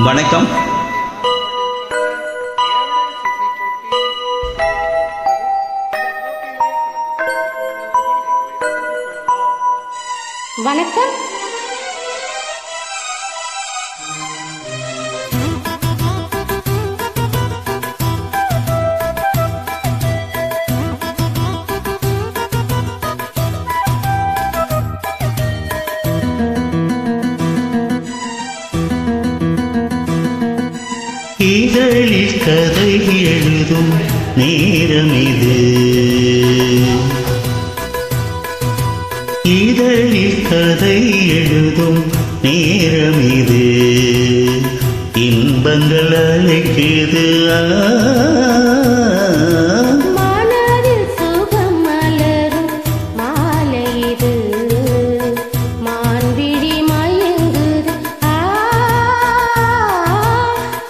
வணக்கம். வணக்கம். இதழில் கதை எழுதும் நேரம் இது, இதழில் கதை எழுதும் நேரம் இது, இன்பங்கள் அழைக்குது. மனதில் சுகம் மலரும் மாலை இது, மான்விழி மயங்குது.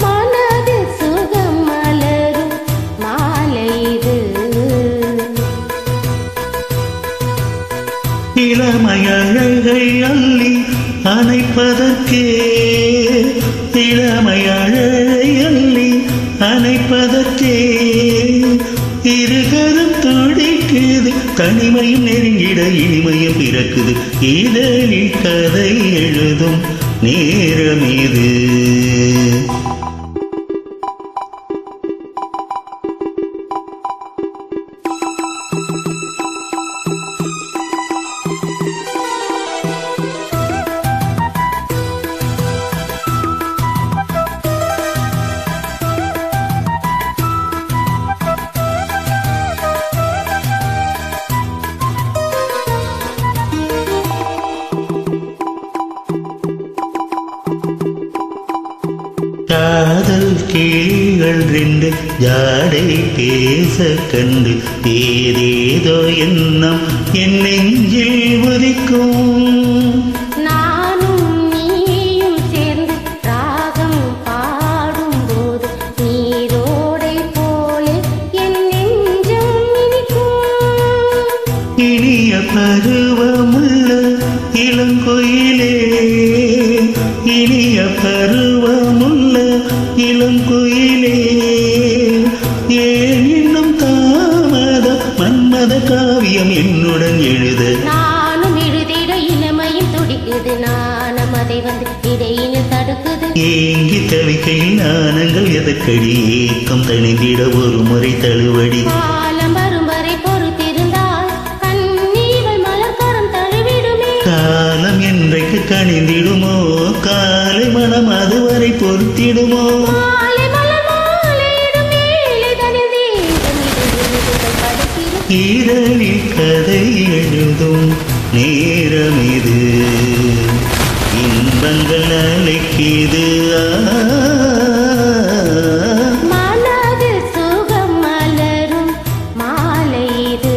மனதில் சுகம் மலரும் மாலை இது. இளமை அழகை அள்ளி அணைப்பதற்கே, இளமை அழகை அள்ளி அணைப்பதற்கே, இருகரும் துடிக்குது. தனிமையும் நெருங்கிட இனிமையும் பிறக்குது. இதழில் கதை எழுதும் நேரம் இது. காதல் கிளிகள் ரெண்டு ஜாடை பேச கண்டு ஏதேதோ எண்ணம் என் நெஞ்சில் உதிக்கும். நானும் நீயும் சேர்ந்து ராகம் பாடும்போது நீரோடை போல என் நெஞ்சம் இனிக்கும். இனிய பருவமுள்ள இளங்கோயிலே, இனிய பருவமுள்ள இளங்கோயிலே, ஏன் இன்னும் தாமத மன்மத காவியம் என்னுடன் எழுத. நானும் எழுதிட இளமையும் துடிக்குது, நானும் அதை வந்து இடையினில் தடுக்குது. ஏங்கி தவிக்கையில் நாணங்கள் எதற்கடி, ஏக்கம் தணிந்திட ஒரு முறை தழுவடி. காலம் வரும் வரை பொறுத்திருந்தால் கண்ணீவள் மலர் கரம் தழுவிடுமே. காலம் என்றைக்கு கணிந்திடுமோ, காலை மனம் அதுவரை பொறுத்திடுமோ. மாலை மலர் மாலையிடும் வேளைதனில் தேகம் இதழ்கள் படுத்திடும். இதழில் கதை எழுதும் நேரம் இது, இன்பங்கள் அழைக்குது. மனதில் சுகம் மலரும் மாலை இது.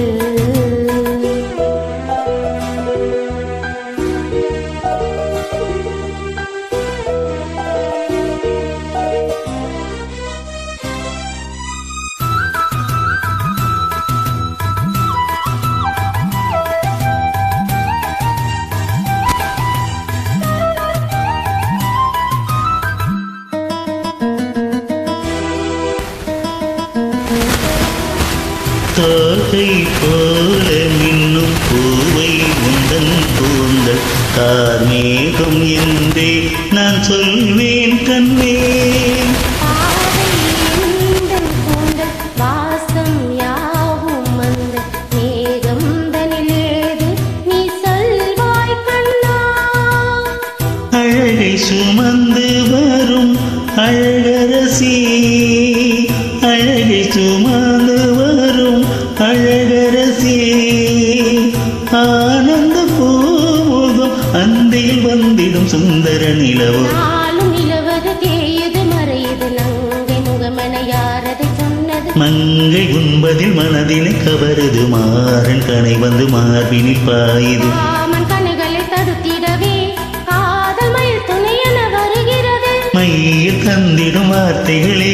தோகை போல மின்னும் பூவை உந்தன் கூந்தல் கார்மேகம் என்றே நான் சொல்வேன் கண்ணே. பாவை எந்தன் கூந்தல் வாசம் யாவும் அந்த மேகம் தனிலேது நீ சொல்வாய் கண்ணா. அழகை சுமந்து வரும் அழகரசி, அழகை சுமந்து வரும் அழகரசி, ஆனந்த பூமுகம் அந்தில் வந்திடும் சுந்தர நிலவோ. நாளும் நிலவது தேயுது மறையுது நங்கை முகமென யாரதை சொன்னது. மங்கை உண்பதில் மனதினை கவருது, மாறன் கனை வந்து மார்பினில் பாயுது. காமன் கண்களை தடுத்திடவே காதல் மயில் துணையென வருகிறது. மையில் தந்திடும் வார்த்தைகளே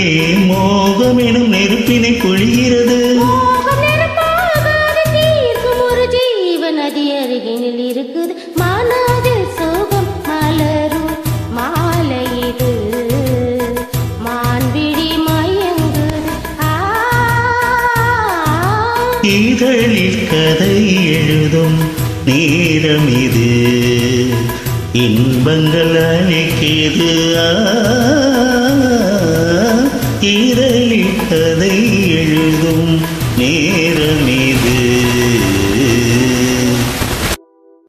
மோகம் எனும் நெருப்பினை பொழிகிறது. மோகம் நெருப்பாகாது தீர்க்கும் ஒரு ஜீவ நதி அருகினில் இருக்குது. மனதில் சுகம் மலரும் மாலை இது. இதழில் கதை எழுதும் நேரம் இது இன்பங்கள் அளிக்கிறது இதழில் கதை எழுதும் நேரம் இது